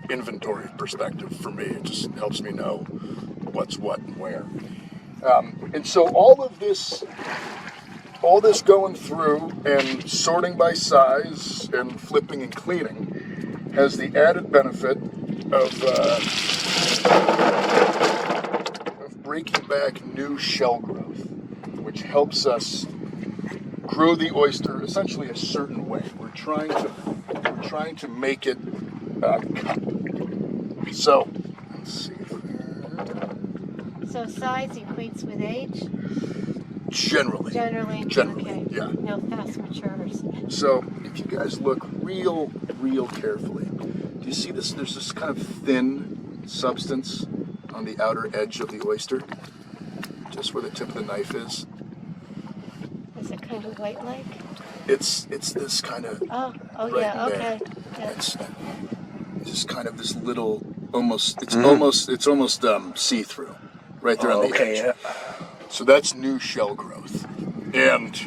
inventory perspective for me. It just helps me know what's what and where. And so all this going through and sorting by size and flipping and cleaning has the added benefit of breaking back new shell growth, which helps us grow the oyster essentially a certain way. We're trying to make it cut. So let's see. So size equates with age? Generally, okay. yeah. No fast matures. So if you guys look real carefully, do you see this? There's this kind of thin substance on the outer edge of the oyster, just where the tip of the knife is. Is it kind of white-like? It's this kind of. Oh right yeah, okay. there. Yeah. It's just kind of this little, almost see-through, right there on the edge. Yeah. So that's new shell growth. And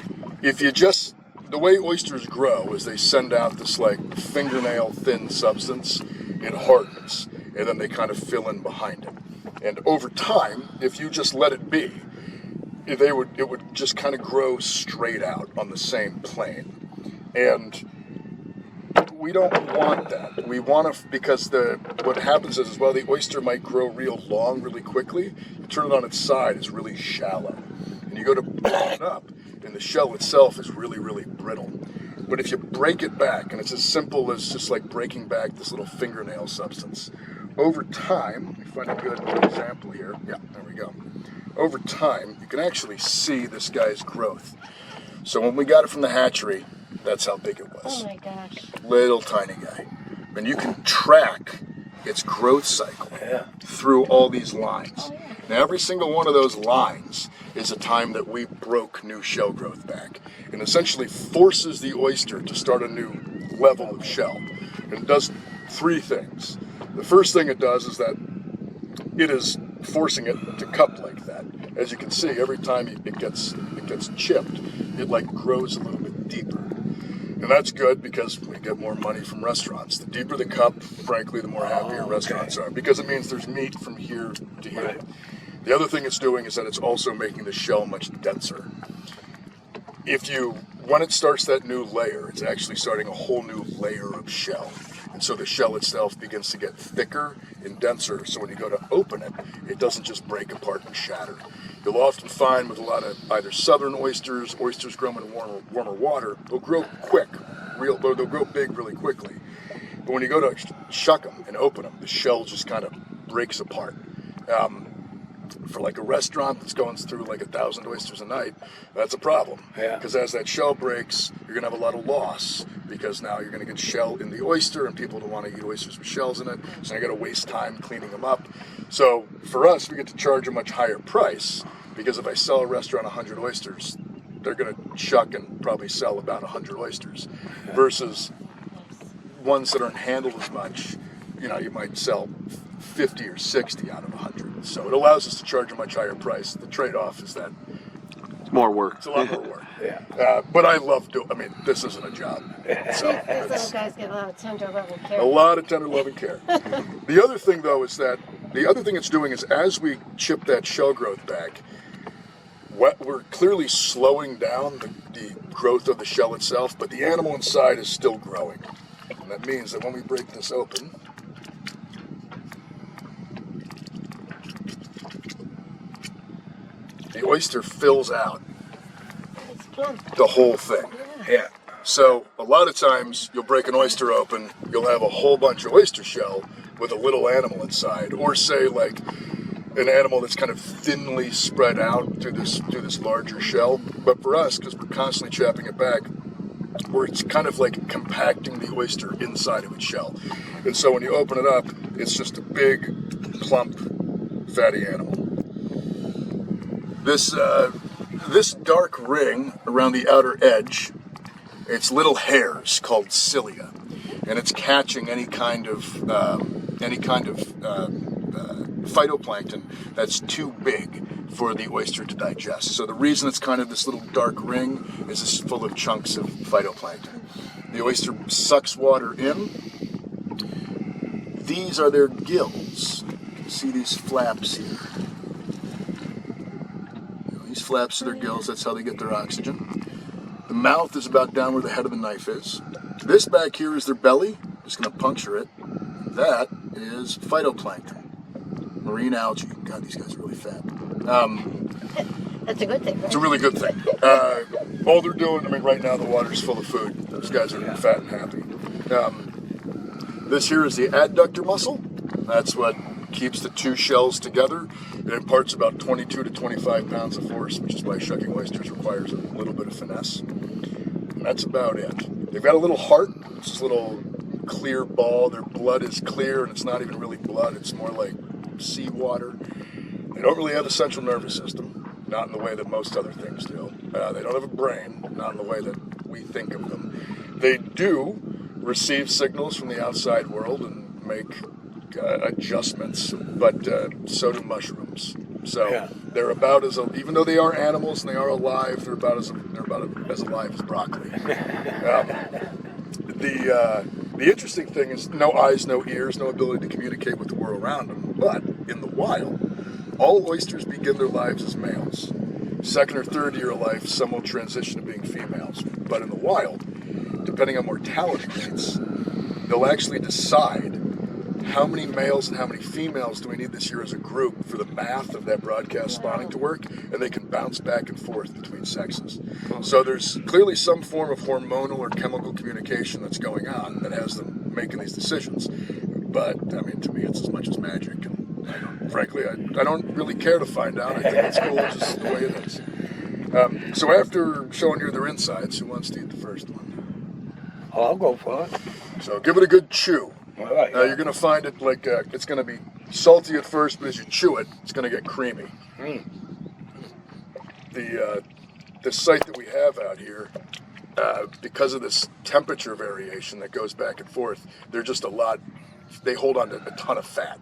if you just, the way oysters grow is they send out this like fingernail thin substance, it hardens, and then they kind of fill in behind it. And over time, if you just let it be, it would just kind of grow straight out on the same plane. And we don't want that. We want to, because what happens is, well, the oyster might grow real long really quickly. You turn it on its side, it's really shallow. And you go to open it up, and the shell itself is really brittle. But if you break it back, and it's as simple as just like breaking back this little fingernail substance, over time, let me find a good example here. Yeah, there we go. Over time, you can actually see this guy's growth. So when we got it from the hatchery, that's how big it was. Oh my gosh. Little tiny guy. And you can track its growth cycle through all these lines. Oh, yeah. Now every single one of those lines is a time that we broke new shell growth back, and essentially forces the oyster to start a new level of shell. And it does three things. The first thing it does is that it is forcing it to cup like that. As you can see, every time it gets chipped, it like grows a little bit deeper. And that's good because we get more money from restaurants. The deeper the cup, frankly, the more happier restaurants are, because it means there's meat from here to here. Right. The other thing it's doing is that it's also making the shell much denser. When it starts that new layer, it's actually starting a whole new layer of shell. And so the shell itself begins to get thicker and denser, so when you go to open it, it doesn't just break apart and shatter. You'll often find with a lot of either southern oysters grown in warmer water, they'll grow quick, they'll grow big really quickly. But when you go to shuck them and open them, the shell just kind of breaks apart. For like a restaurant that's going through like 1,000 oysters a night, that's a problem. Yeah. Because as that shell breaks, you're going to have a lot of loss, because now you're going to get shell in the oyster, and people don't want to eat oysters with shells in it, so you got to waste time cleaning them up. So for us, we get to charge a much higher price, because if I sell a restaurant 100 oysters, they're going to shuck and probably sell about 100 oysters, versus ones that aren't handled as much. You might sell 50 or 60 out of 100. So it allows us to charge a much higher price. The trade-off is that it's more work. It's a lot more work. Yeah. But I love this isn't a job. So These little guys get a lot of tender love and care. A lot of tender love and care. The other thing, though, is that the other thing it's doing is, as we chip that shell growth back, we're clearly slowing down the growth of the shell itself, but the animal inside is still growing. And that means that when we break this open, the oyster fills out the whole thing. Yeah. So a lot of times you'll break an oyster open, you'll have a whole bunch of oyster shell with a little animal inside, or say like an animal that's kind of thinly spread out through this larger shell. But for us, because we're constantly chapping it back, it's kind of like compacting the oyster inside of its shell. And so when you open it up, it's just a big, plump, fatty animal. This dark ring around the outer edge, it's little hairs called cilia, and it's catching any kind of phytoplankton that's too big for the oyster to digest. So the reason it's kind of this little dark ring is it's full of chunks of phytoplankton. The oyster sucks water in, These are their gills. You can see these flaps here. These flaps are their gills. That's how they get their oxygen. The mouth is about down where the head of the knife is. This back here is their belly. Just going to puncture it. That is phytoplankton, marine algae. God, these guys are really fat. That's a good thing, right? It's a really good thing. All they're doing, I mean, right now the water's full of food. Those guys are fat and happy. This here is the adductor muscle. That's what keeps the two shells together. It imparts about 22 to 25 pounds of force, which is why shucking oysters requires a little bit of finesse. And that's about it. They've got a little heart. It's this little clear ball. Their blood is clear, and it's not even really blood. It's more like seawater. They don't really have a central nervous system, not in the way that most other things do. They don't have a brain, not in the way that we think of them. They do receive signals from the outside world and make adjustments, but so do mushrooms. So they're about as even though they are animals and they are alive, they're about as alive as broccoli. The interesting thing is no eyes, no ears, no ability to communicate with the world around them. But in the wild, all oysters begin their lives as males. Second or third year of life, some will transition to being females. But in the wild, depending on mortality rates, they'll actually decide how many males and how many females do we need this year as a group for the math of that broadcast spawning to work, and they can bounce back and forth between sexes. So there's clearly some form of hormonal or chemical communication that's going on that has them making these decisions. But, I mean, to me, it's as much as magic. And frankly, I don't really care to find out. I think it's cool just the way it is. So after showing you their insides, who wants to eat the first one? Oh, I'll go for it. So give it a good chew. All right. You're going to find it like it's going to be salty at first, but as you chew it, it's going to get creamy. The site that we have out here, because of this temperature variation that goes back and forth, they're just they hold on to a ton of fat.